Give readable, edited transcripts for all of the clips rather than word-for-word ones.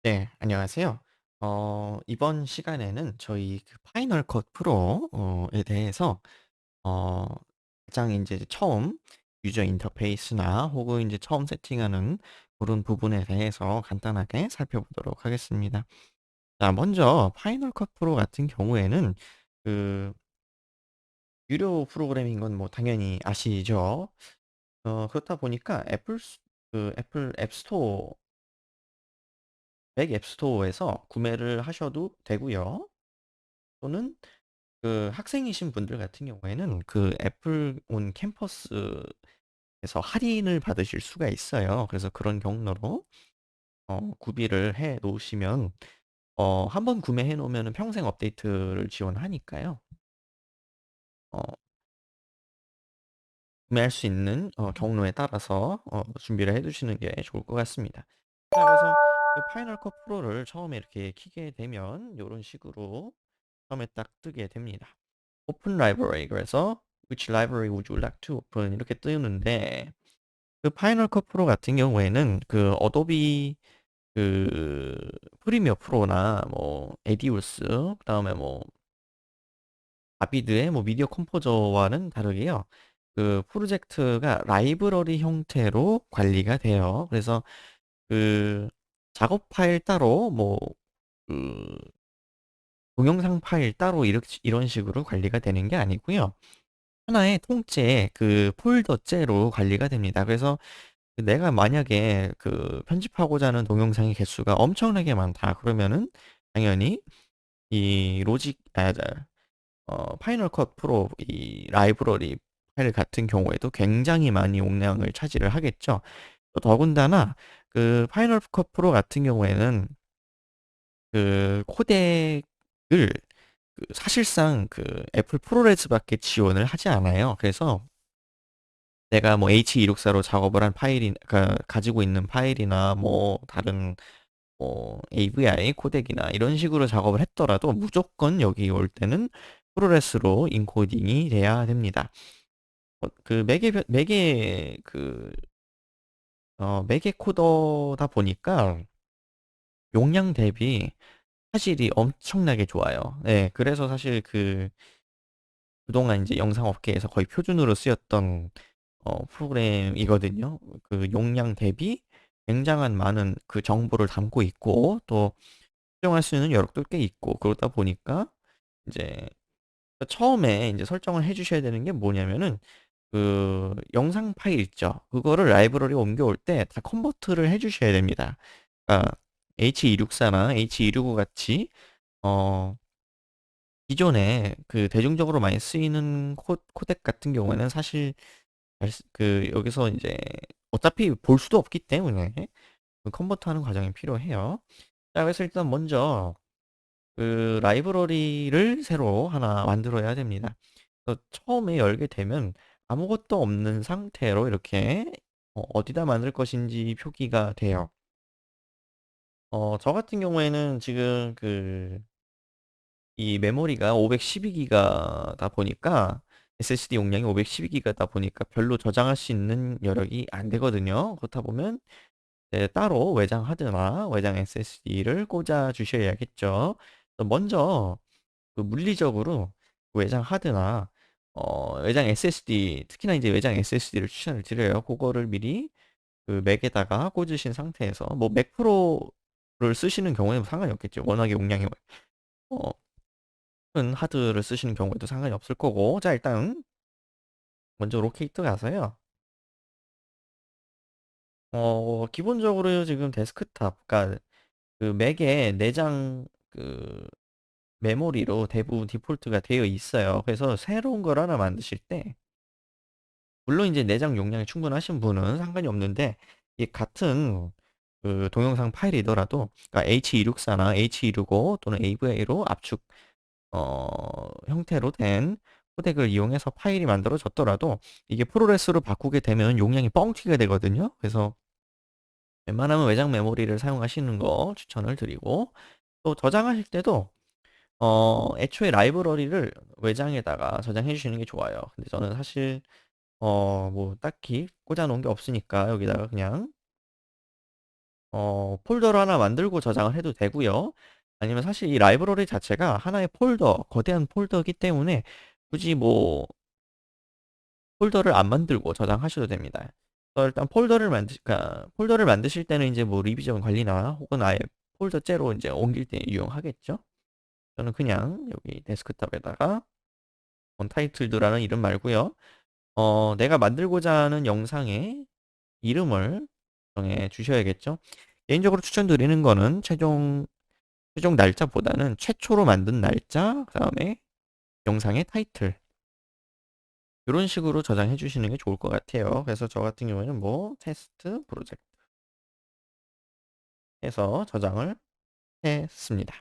네, 안녕하세요. 이번 시간에는 저희 그 파이널 컷 프로에 대해서 어 가장 이제 처음 유저 인터페이스나 혹은 이제 처음 세팅하는 그런 부분에 대해서 간단하게 살펴보도록 하겠습니다. 자, 먼저 파이널 컷 프로 같은 경우에는 그 유료 프로그램인 건 뭐 당연히 아시죠? 그렇다 보니까 애플 앱 스토어 맥 앱 스토어에서 구매를 하셔도 되고요. 또는 그 학생이신 분들 같은 경우에는 그 애플 온 캠퍼스에서 할인을 받으실 수가 있어요. 그래서 그런 경로로 구비를 해 놓으시면 한번 구매해 놓으면은 평생 업데이트를 지원하니까요. 어 구매할 수 있는 경로에 따라서 준비를 해 두시는 게 좋을 것 같습니다. 자, 그래서 그 파이널 컷 프로를 처음에 이렇게 켜게 되면 요런 식으로 처음에 딱 뜨게 됩니다. 오픈 라이브러리, 그래서 which library would you like to open 이렇게 뜨는데, 그 파이널 컷 프로 같은 경우에는 그 어도비 그 프리미어 프로나 뭐 에디우스, 그다음에 뭐 아비드의 뭐 미디어 컴포저와는 다르게요. 그 프로젝트가 라이브러리 형태로 관리가 돼요. 그래서 그 작업 파일 따로 그 동영상 파일 따로 이런 식으로 관리가 되는 게 아니고요. 하나의 통째 그 폴더째로 관리가 됩니다. 그래서 그 내가 만약에 그 편집하고자 하는 동영상의 개수가 엄청나게 많다 그러면은 당연히 이 로직 파이널 컷 프로 이 라이브러리 파일 같은 경우에도 굉장히 많이 용량을 차지를 하겠죠. 또 더군다나 그 파이널 컷 프로 같은 경우에는 그 코덱을 그 사실상 그 애플 프로레스밖에 지원을 하지 않아요. 그래서 내가 뭐 H264로 작업을 한 파일이 가지고 있는 파일이나 뭐 다른 뭐 AVI 코덱이나 이런 식으로 작업을 했더라도 무조건 여기 올 때는 프로레스로 인코딩이 돼야 됩니다. 그 매개 코더다 보니까 용량 대비 화질이 엄청나게 좋아요. 네, 그래서 사실 그동안 이제 영상 업계에서 거의 표준으로 쓰였던 프로그램이거든요. 그 용량 대비 굉장한 많은 그 정보를 담고 있고, 또 수정할 수 있는 여력도 꽤 있고, 그러다 보니까 이제 처음에 이제 설정을 해 주셔야 되는 게 뭐냐면은 그 영상 파일 있죠. 그거를 라이브러리에 옮겨올 때 다 컨버트를 해 주셔야 됩니다. 그러니까 H264나 H265 같이 어 기존에 그 대중적으로 많이 쓰이는 코덱 같은 경우에는 사실 그 여기서 이제 어차피 볼 수도 없기 때문에 그 컨버트하는 과정이 필요해요. 자, 그래서 일단 먼저 그 라이브러리를 새로 하나 만들어야 됩니다. 그래서 처음에 열게 되면 아무것도 없는 상태로 이렇게 어디다 만들 것인지 표기가 돼요. 저 같은 경우에는 지금 이 메모리가 512기가다 보니까, SSD 용량이 512기가다 보니까 별로 저장할 수 있는 여력이 안 되거든요. 그렇다 보면 따로 외장 하드나 외장 SSD를 꽂아 주셔야겠죠. 그래서 먼저 그 물리적으로 외장 하드나 외장 SSD, 특히나 이제 외장 SSD를 추천을 드려요. 그거를 미리 그 맥에다가 꽂으신 상태에서 뭐 맥 프로를 쓰시는 경우에는 상관이 없겠죠. 워낙에 용량이 어 큰 하드를 쓰시는 경우에도 상관이 없을 거고. 자, 일단 먼저 로케이트 가서요. 기본적으로 지금 데스크탑, 그러니까 그 맥에 내장 그 메모리로 대부분 디폴트가 되어 있어요. 그래서 새로운 걸 하나 만드실 때, 물론 이제 내장 용량이 충분하신 분은 상관이 없는데, 이 같은 그 동영상 파일이더라도, 그러니까 H264나 H265 또는 AVI로 압축 형태로 된 코덱을 이용해서 파일이 만들어졌더라도 이게 프로레스로 바꾸게 되면 용량이 뻥튀기가 되거든요. 그래서 웬만하면 외장 메모리를 사용하시는 거 추천을 드리고, 또 저장하실 때도 애초에 라이브러리를 외장에다가 저장해 주시는 게 좋아요. 근데 저는 사실 뭐 딱히 꽂아 놓은 게 없으니까 여기다가 그냥 폴더를 하나 만들고 저장을 해도 되고요. 아니면 사실 이 라이브러리 자체가 하나의 폴더, 거대한 폴더이기 때문에 굳이 뭐 폴더를 안 만들고 저장하셔도 됩니다. 그래서 일단 그러니까 폴더를 만드실 때는 이제 뭐 리비전 관리나 혹은 아예 폴더째로 이제 옮길 때 유용하겠죠. 저는 그냥 여기 데스크탑에다가 타이틀드라는 이름 말고요. 내가 만들고자 하는 영상의 이름을 정해 주셔야겠죠. 개인적으로 추천드리는 거는 최종 날짜보다는 최초로 만든 날짜, 그다음에 영상의 타이틀. 이런 식으로 저장해 주시는 게 좋을 것 같아요. 그래서 저 같은 경우에는 뭐 테스트 프로젝트 해서 저장을 했습니다.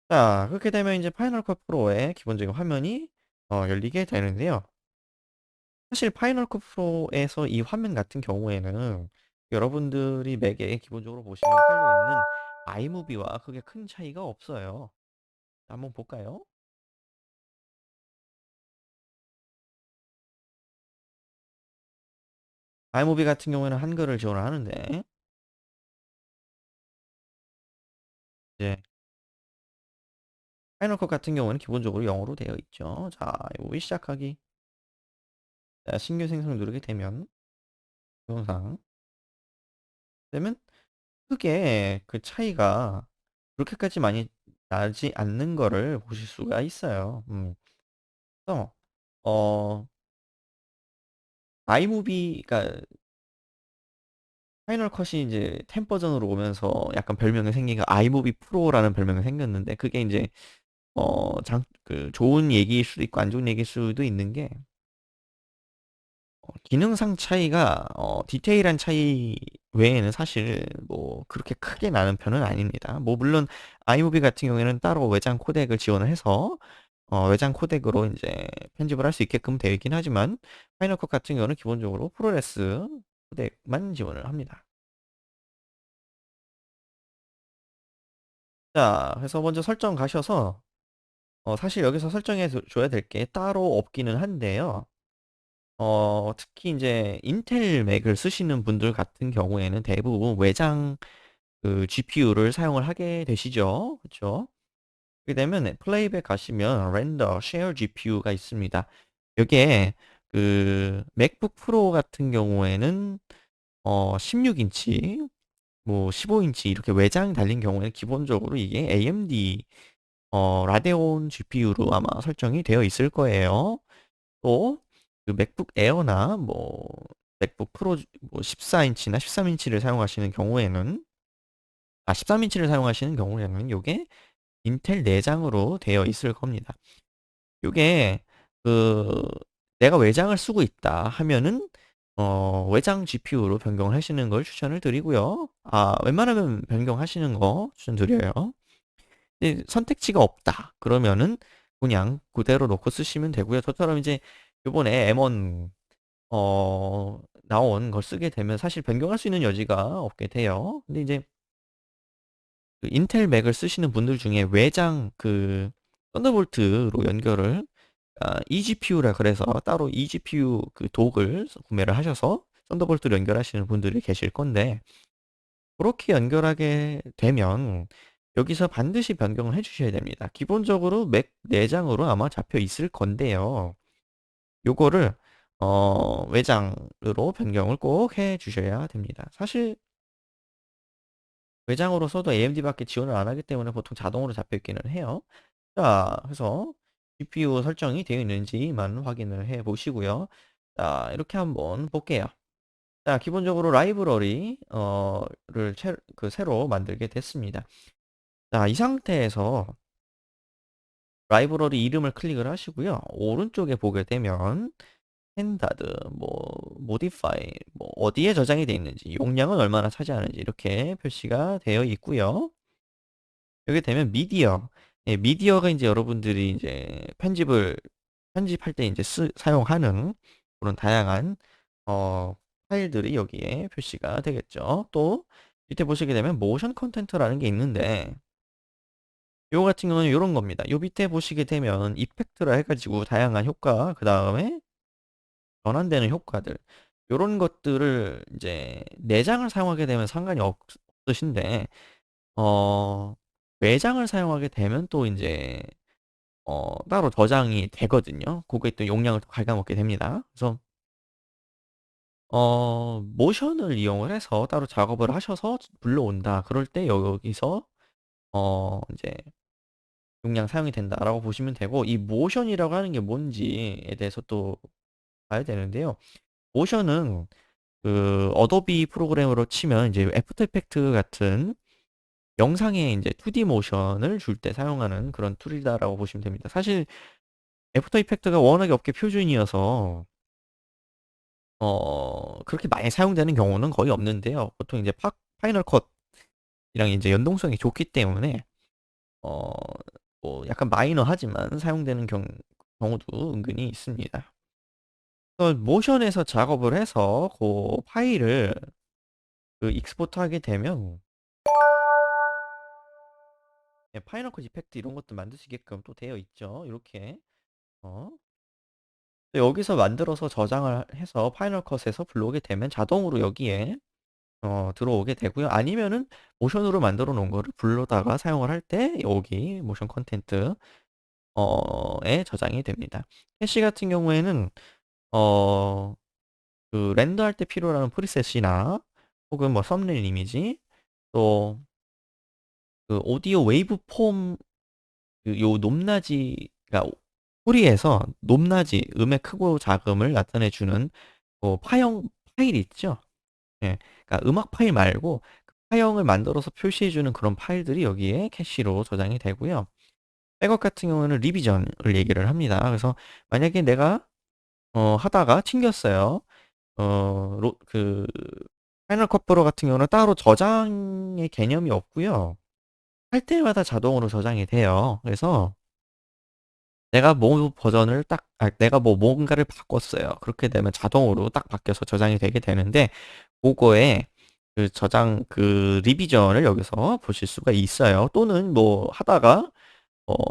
자, 그렇게 되면 이제 파이널 컷 프로의 기본적인 화면이 열리게 되는데요. 사실 파이널 컷 프로에서 이 화면 같은 경우에는 여러분들이 맥에 기본적으로 보시면 깔려 있는 아이무비와 크게 큰 차이가 없어요. 한번 볼까요? 아이무비 같은 경우에는 한글을 지원을 하는데 이제 파이널 컷 같은 경우는 기본적으로 영어로 되어 있죠. 자, 이 시작하기. 자, 신규 생성 누르게 되면 영상 되면 크게 그 차이가 그렇게까지 많이 나지 않는 거를 보실 수가 있어요. 그래서 어 아이무비 그러니까 파이널 컷이 이제 10 버전으로 오면서 약간 별명이 생긴 게 아이무비 프로라는 별명이 생겼는데 그게 이제 좋은 얘기일 수도 있고 안 좋은 얘기일 수도 있는 게 기능상 차이가 디테일한 차이 외에는 사실 뭐 그렇게 크게 나는 편은 아닙니다. 뭐 물론 아이무비 같은 경우에는 따로 외장 코덱을 지원을 해서 외장 코덱으로 이제 편집을 할 수 있게끔 되어 있긴 하지만 파이널 컷 같은 경우는 기본적으로 프로레스 코덱만 지원을 합니다. 자, 그래서 먼저 설정 가셔서 사실 여기서 설정해 줘야 될 게 따로 없기는 한데요. 특히 이제 인텔 맥을 쓰시는 분들 같은 경우에는 대부분 외장 그 GPU를 사용을 하게 되시죠. 그렇죠? 그렇게 되면 플레이백 가시면 렌더 쉐어 GPU가 있습니다. 여기에 그 맥북 프로 같은 경우에는 16인치, 뭐 15인치 이렇게 외장 달린 경우에는 기본적으로 이게 AMD 라데온 GPU로 아마 설정이 되어 있을 거예요. 또 그 맥북 에어나 뭐 맥북 프로 뭐 14인치나 13인치를 사용하시는 경우에는 13인치를 사용하시는 경우에는 요게 인텔 내장으로 되어 있을 겁니다. 요게 그 내가 외장을 쓰고 있다 하면은 외장 GPU로 변경을 하시는 걸 추천을 드리고요. 웬만하면 변경하시는 거 추천드려요. 선택지가 없다. 그러면은 그냥 그대로 놓고 쓰시면 되고요. 저처럼 이제 요번에 M1 나온 걸 쓰게 되면 사실 변경할 수 있는 여지가 없게 돼요. 근데 이제 그 인텔 맥을 쓰시는 분들 중에 외장 그 썬더볼트로 연결을 eGPU라 그래서 따로 eGPU 그 독을 구매를 하셔서 썬더볼트로 연결하시는 분들이 계실 건데 그렇게 연결하게 되면 여기서 반드시 변경을 해주셔야 됩니다. 기본적으로 맥 내장으로 아마 잡혀 있을 건데요. 요거를 외장으로 변경을 꼭 해 주셔야 됩니다. 사실 외장으로 써도 AMD밖에 지원을 안 하기 때문에 보통 자동으로 잡혀 있기는 해요. 자, 그래서 GPU 설정이 되어 있는지만 확인을 해 보시고요. 자, 이렇게 한번 볼게요. 자, 기본적으로 라이브러리 를 새로 만들게 됐습니다. 자, 이 상태에서 라이브러리 이름을 클릭을 하시고요. 오른쪽에 보게 되면 스탠다드, 뭐 모디파이, 뭐 어디에 저장이 되어 있는지, 용량은 얼마나 차지하는지 이렇게 표시가 되어 있고요. 여기 되면 미디어. 예, 미디어가 이제 여러분들이 이제 편집할 때 이제 사용하는 그런 다양한 파일들이 여기에 표시가 되겠죠. 또 밑에 보시게 되면 모션 컨텐트라는 게 있는데 요거 같은 경우는 요런 겁니다. 요 밑에 보시게 되면 이펙트라 해가지고 다양한 효과, 그 다음에 전환되는 효과들 요런 것들을 이제 내장을 사용하게 되면 상관이 뜻인데 어 외장을 사용하게 되면 또 인제 따로 저장이 되거든요. 고게 또 용량을 또 갉아먹게 됩니다. 그래서 모션을 이용을 해서 따로 작업을 하셔서 불러온다. 그럴 때 여기서 인제 용량 사용이 된다라고 보시면 되고, 이 모션이라고 하는 게 뭔지에 대해서 또 봐야 되는데요. 모션은 그 어도비 프로그램으로 치면 이제 애프터 이펙트 같은 영상에 이제 2D 모션을 줄 때 사용하는 그런 툴이다라고 보시면 됩니다. 사실 애프터 이펙트가 워낙에 업계 표준이어서 그렇게 많이 사용되는 경우는 거의 없는데요. 보통 이제 파이널 컷이랑 이제 연동성이 좋기 때문에 어 뭐 약간 마이너하지만 사용되는 경우도 은근히 있습니다. 그래서 모션에서 작업을 해서 그 파일을 그 익스포트하게 되면 예, 파이널 컷 이펙트 이런 것도 만드시게끔 또 되어 있죠. 이렇게 어 여기서 만들어서 저장을 해서 파이널 컷에서 불러오게 되면 자동으로 여기에 들어오게 되고요. 아니면은 모션으로 만들어 놓은 거를 불러다가 사용을 할 때 여기 모션 컨텐트 에 저장이 됩니다. 캐시 같은 경우에는 어 그 렌더할 때 필요로 하는 프리셋이나 혹은 뭐 썸네일 이미지, 또 그 오디오 웨이브 폼, 그 요 높낮이, 그러니까 소리에서 높낮이, 음의 크고 작음을 나타내 주는 파형 파일 있죠? 예. 그러니까 음악 파일 말고 그 파형을 만들어서 표시해 주는 그런 파일들이 여기에 캐시로 저장이 되고요. 백업 같은 경우는 리비전을 얘기를 합니다. 그래서 만약에 내가 하다가 튕겼어요. 그 파이널 컷 프로 같은 경우는 따로 저장의 개념이 없고요. 할 때마다 자동으로 저장이 돼요. 그래서 내가 뭐 버전을 내가 뭐 뭔가를 바꿨어요. 그렇게 되면 자동으로 딱 바뀌어서 저장이 되게 되는데, 그거에 그 저장 그 리비전을 여기서 보실 수가 있어요. 또는 뭐 하다가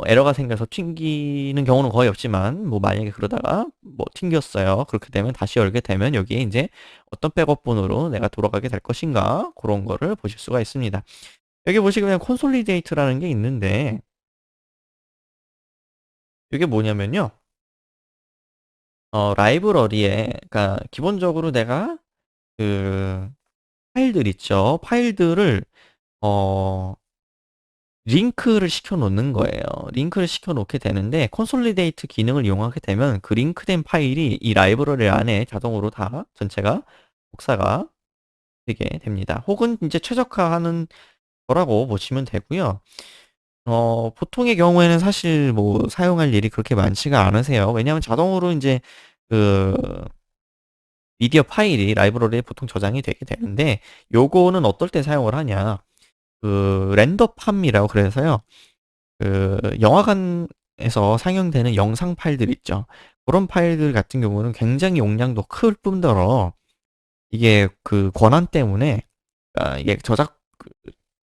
에러가 생겨서 튕기는 경우는 거의 없지만, 뭐 만약에 그러다가 뭐 튕겼어요. 그렇게 되면 다시 열게 되면 여기에 이제 어떤 백업본으로 내가 돌아가게 될 것인가, 그런 거를 보실 수가 있습니다. 여기 보시면 콘솔리데이트라는 게 있는데, 이게 뭐냐면요. 라이브러리에, 그러니까 기본적으로 내가 그 파일들 있죠. 파일들을 어 링크를 시켜 놓는 거예요. 링크를 시켜 놓게 되는데, 콘솔리데이트 기능을 이용하게 되면 그 링크된 파일이 이 라이브러리 안에 자동으로 다 전체가 복사가 되게 됩니다. 혹은 이제 최적화하는 거라고 보시면 되고요. 보통의 경우에는 사실 뭐 사용할 일이 그렇게 많지가 않으세요. 왜냐하면 자동으로 이제 그 미디어 파일이 라이브러리에 보통 저장이 되게 되는데, 요거는 어떨 때 사용을 하냐. 그 렌더팜이라고 그래서요. 그 영화관에서 상영되는 영상 파일들 있죠. 그런 파일들 같은 경우는 굉장히 용량도 클 뿐더러 이게 그 권한 때문에, 이게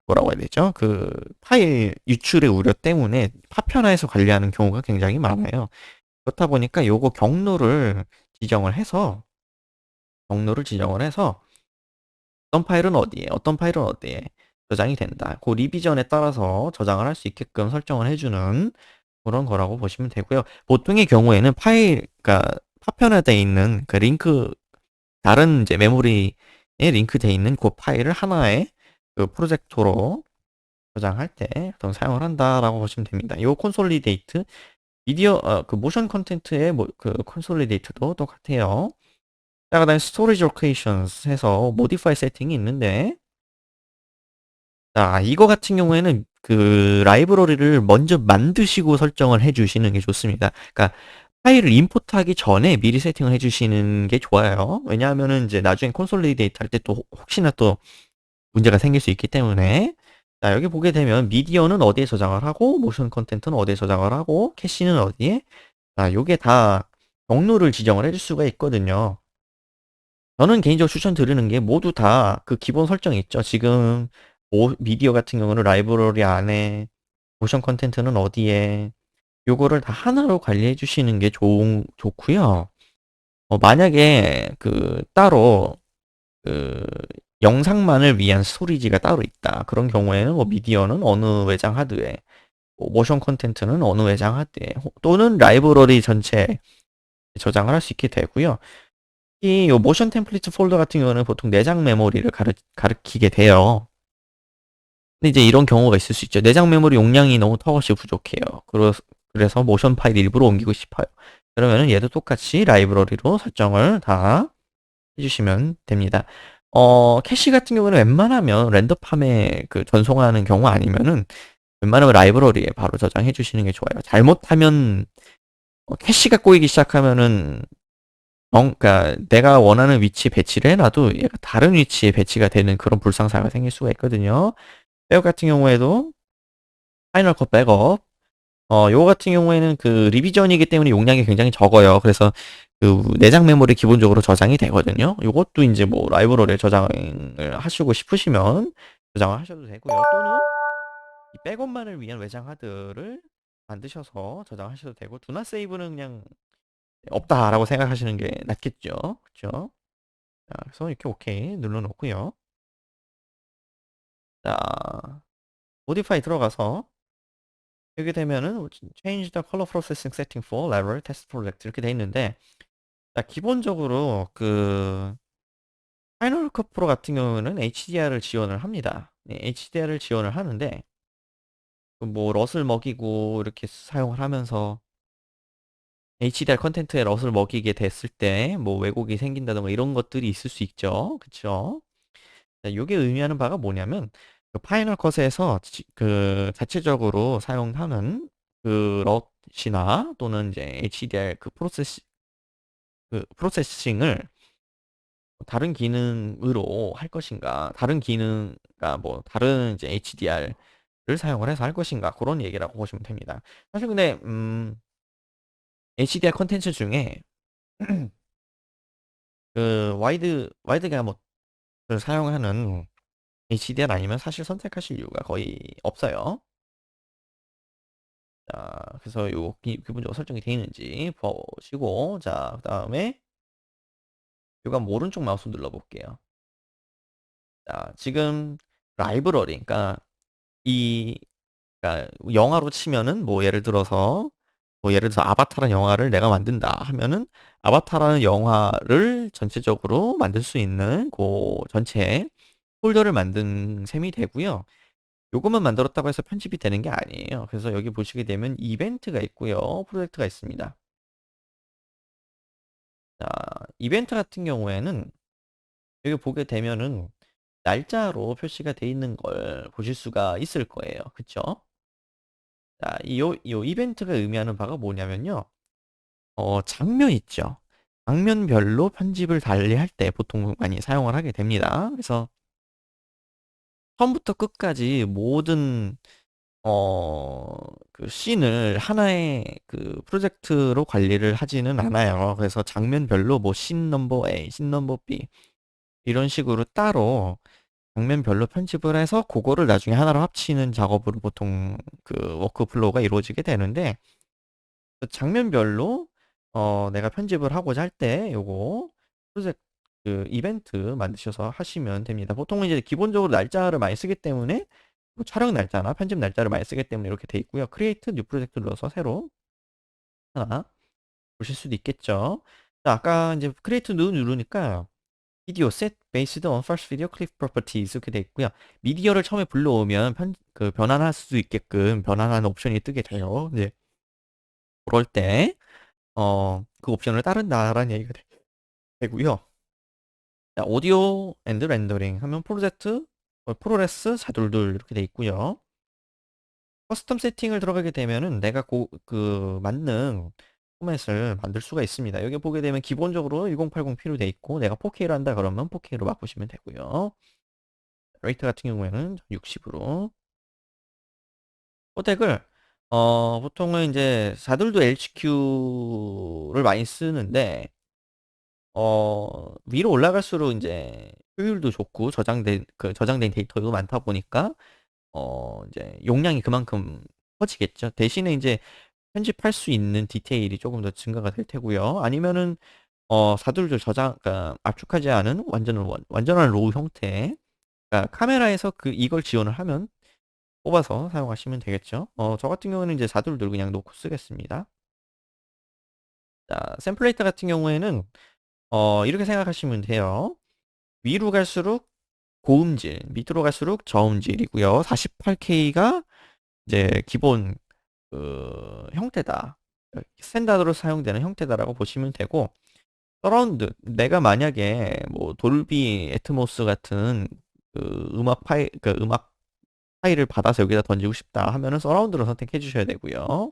뭐라고 해야 되죠? 그 파일 유출의 우려 때문에 파편화해서 관리하는 경우가 굉장히 많아요. 그렇다 보니까 요거 경로를 지정을 해서 어떤 파일은 어디에 저장이 된다. 그 리비전에 따라서 저장을 할 수 있게끔 설정을 해주는 그런 거라고 보시면 되고요. 보통의 경우에는 그러니까 파편화되어 있는 그 링크, 다른 이제 메모리에 링크되어 있는 그 파일을 하나의 그 프로젝터로 저장할 때 보통 사용을 한다라고 보시면 됩니다. 요 콘솔리데이트, 그 모션 컨텐츠의 그 콘솔리데이트도 똑같아요. 자, 그다음에 스토리지 로케이션스 해서 모디파이 세팅이 있는데, 자, 이거 같은 경우에는 그 라이브러리를 먼저 만드시고 설정을 해주시는 게 좋습니다. 그러니까 파일을 임포트하기 전에 미리 세팅을 해주시는 게 좋아요. 왜냐하면은 이제 나중에 콘솔리데이트 할 때 또 혹시나 또 문제가 생길 수 있기 때문에. 자, 여기 보게 되면 미디어는 어디에 저장을 하고, 모션 컨텐츠는 어디에 저장을 하고, 캐시는 어디에. 자, 요게 다 경로를 지정을 해줄 수가 있거든요. 저는 개인적으로 추천드리는 게 모두 다 그 기본 설정이 있죠. 지금 미디어 같은 경우는 라이브러리 안에, 모션 컨텐츠는 어디에, 요거를 다 하나로 관리해 주시는 게 좋고요. 만약에 그 따로 그 영상만을 위한 스토리지가 따로 있다. 그런 경우에는 뭐 미디어는 어느 외장 하드에, 뭐 모션 콘텐츠는 어느 외장 하드에, 또는 라이브러리 전체에 저장을 할 수 있게 되고요. 이 모션 템플릿 폴더 같은 경우는 보통 내장 메모리를 가리키게 돼요. 근데 이제 이런 경우가 있을 수 있죠. 내장 메모리 용량이 너무 턱없이 부족해요. 그래서 모션 파일 일부러 옮기고 싶어요. 그러면은 얘도 똑같이 라이브러리로 설정을 다 해주시면 됩니다. 캐시 같은 경우는 웬만하면 랜덤팜에 그 전송하는 경우 아니면은 웬만하면 라이브러리에 바로 저장해 주시는 게 좋아요. 잘못하면 캐시가 꼬이기 시작하면은 그러니까 내가 원하는 위치에 배치를 해놔도 얘가 다른 위치에 배치가 되는 그런 불상사가 생길 수가 있거든요. 백업 같은 경우에도 파이널 컷 백업 요거 같은 경우에는 그 리비전이기 때문에 용량이 굉장히 적어요. 그래서 그 내장 메모리 기본적으로 저장이 되거든요. 요것도 이제 뭐 라이브러리에 저장을 하시고 싶으시면 저장을 하셔도 되고요. 또는 이 백업만을 위한 외장 하드를 만드셔서 저장하셔도 되고 두나 세이브는 그냥 없다라고 생각하시는 게 낫겠죠. 그렇죠? 자, 그래서 이렇게 오케이 눌러놓고요. 자, 모디파이 들어가서 여기 되면은 change the color processing setting for library test project 이렇게 돼 있는데 자, 기본적으로 그 파이널 컷 프로 같은 경우는 HDR을 지원을 합니다. 네, HDR을 지원을 하는데 그뭐 럿을 먹이고 이렇게 사용을 하면서 HDR 컨텐츠에 럿을 먹이게 됐을 때 뭐 왜곡이 생긴다던가 이런 것들이 있을 수 있죠. 그쵸? 자, 이게 의미하는 바가 뭐냐면 그 파이널 컷에서 그 자체적으로 사용하는 그 럿이나 또는 이제 HDR 그 프로세싱을 다른 기능으로 할 것인가, 다른 기능, 그러니까 뭐 다른 이제 HDR을 사용을 해서 할 것인가 그런 얘기라고 보시면 됩니다. 사실 근데 HDR 컨텐츠 중에 그 와이드 가못을 사용하는 HDR 아니면 사실 선택하실 이유가 거의 없어요. 자, 그래서 요 기본적으로 설정이 되어 있는지 보시고, 자, 그 다음에 요가 오른쪽 마우스 눌러볼게요. 자, 지금 라이브러리, 그러니까 이 그러니까 영화로 치면은 뭐 예를 들어서 아바타라는 영화를 내가 만든다 하면은 아바타라는 영화를 전체적으로 만들 수 있는 그 전체 폴더를 만든 셈이 되고요. 요것만 만들었다고 해서 편집이 되는 게 아니에요. 그래서 여기 보시게 되면 이벤트가 있고요. 프로젝트가 있습니다. 자, 이벤트 같은 경우에는 여기 보게 되면은 날짜로 표시가 돼 있는 걸 보실 수가 있을 거예요. 그쵸? 자, 요 이벤트가 의미하는 바가 뭐냐면요. 장면 있죠. 장면별로 편집을 달리할 때 보통 많이 사용을 하게 됩니다. 그래서 처음부터 끝까지 모든 그 씬을 하나의 그 프로젝트로 관리를 하지는 않아요. 그래서 장면별로 뭐 씬 넘버 A, 씬 넘버 B 이런 식으로 따로 장면별로 편집을 해서 그거를 나중에 하나로 합치는 작업으로 보통 그 워크플로우가 이루어지게 되는데 그 장면별로 내가 편집을 하고자 할 때 요거 프로젝트 그 이벤트 만드셔서 하시면 됩니다. 보통은 이제 기본적으로 날짜를 많이 쓰기 때문에 뭐 촬영 날짜나 편집 날짜를 많이 쓰기 때문에 이렇게 돼 있고요. 크리에이트 뉴 프로젝트 눌러서 새로 하나 보실 수도 있겠죠. 자, 아까 이제 크리에이트 뉴 누르니까 비디오 셋 베이스드 on first video clip properties 이렇게 돼 있고요. 미디어를 처음에 불러오면 그 변환할 수 있게끔 변환하는 옵션이 뜨게 돼요. 이제 그럴 때 그 옵션을 따른다라는 얘기가 되고요. 자, 오디오 앤드 렌더링 하면 프로레스 자둘둘 이렇게 돼 있고요. 커스텀 세팅을 들어가게 되면은 내가 그 맞는 포맷을 만들 수가 있습니다. 여기 보게 되면 기본적으로 1080p로 돼 있고 내가 4K로 한다 그러면 4K로 바꾸시면 되고요. 레이트 같은 경우에는 60으로 코덱을 보통은 이제 4둘도 HQ를 많이 쓰는데 위로 올라갈수록 이제 효율도 좋고 저장된 데이터도 많다 보니까 이제 용량이 그만큼 커지겠죠. 대신에 이제 편집할 수 있는 디테일이 조금 더 증가가 될 테고요. 아니면은 사둘둘 저장, 그러니까 압축하지 않은 완전한 로우 형태. 그러니까 카메라에서 이걸 지원을 하면 뽑아서 사용하시면 되겠죠. 저 같은 경우는 이제 사둘둘 그냥 놓고 쓰겠습니다. 자, 샘플레이터 같은 경우에는 이렇게 생각하시면 돼요. 위로 갈수록 고음질, 밑으로 갈수록 저음질이고요. 48K가 이제 기본 형태다. 스탠다드로 사용되는 형태다라고 보시면 되고, 서라운드, 내가 만약에 뭐 돌비 애트모스 같은 음악 파일을 받아서 여기다 던지고 싶다 하면은 서라운드로 선택해 주셔야 되고요.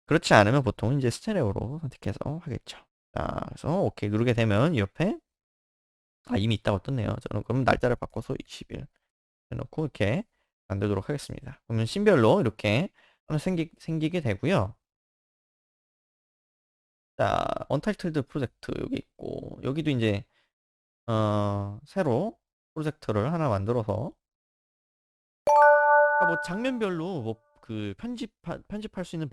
그렇지 않으면 보통 이제 스테레오로 선택해서 하겠죠. 자, 그래서 오케이 누르게 되면 이 옆에 이미 있다고 떴네요. 저는 그럼 날짜를 바꿔서 20일 해놓고 이렇게 만들도록 하겠습니다. 그러면 씬별로 이렇게 하나 생기게 되고요. 자, 언타이틀드 프로젝트 여기 있고 여기도 이제 새로 프로젝트를 하나 만들어서 뭐 장면별로 뭐 편집할 수 있는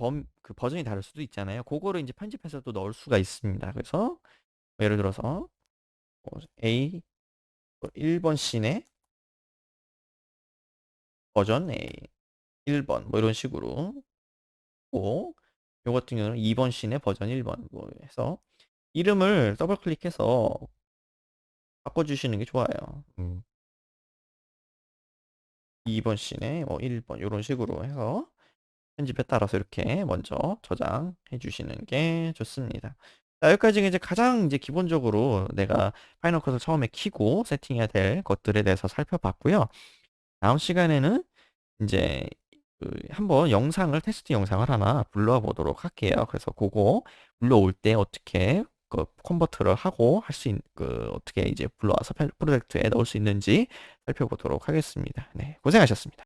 버전이 다를 수도 있잖아요. 그거를 이제 편집해서 또 넣을 수가 있습니다. 그래서 뭐 예를 들어서 A 1번 씬의 버전 A 1번 뭐 이런 식으로 요 같은 경우는 2번 씬의 버전 1번 뭐 해서 이름을 더블 클릭해서 바꿔주시는 게 좋아요. 2번 씬의 뭐 1번 이런 식으로 해서 편집에 따라서 이렇게 먼저 저장해 주시는 게 좋습니다. 자, 여기까지 이제 가장 이제 기본적으로 내가 파이널 컷을 처음에 키고 세팅해야 될 것들에 대해서 살펴봤고요. 다음 시간에는 이제 한번 테스트 영상을 하나 불러와 보도록 할게요. 그래서 그거 불러올 때 어떻게 컨버트를 하고 어떻게 이제 불러와서 프로젝트에 넣을 수 있는지 살펴보도록 하겠습니다. 네, 고생하셨습니다.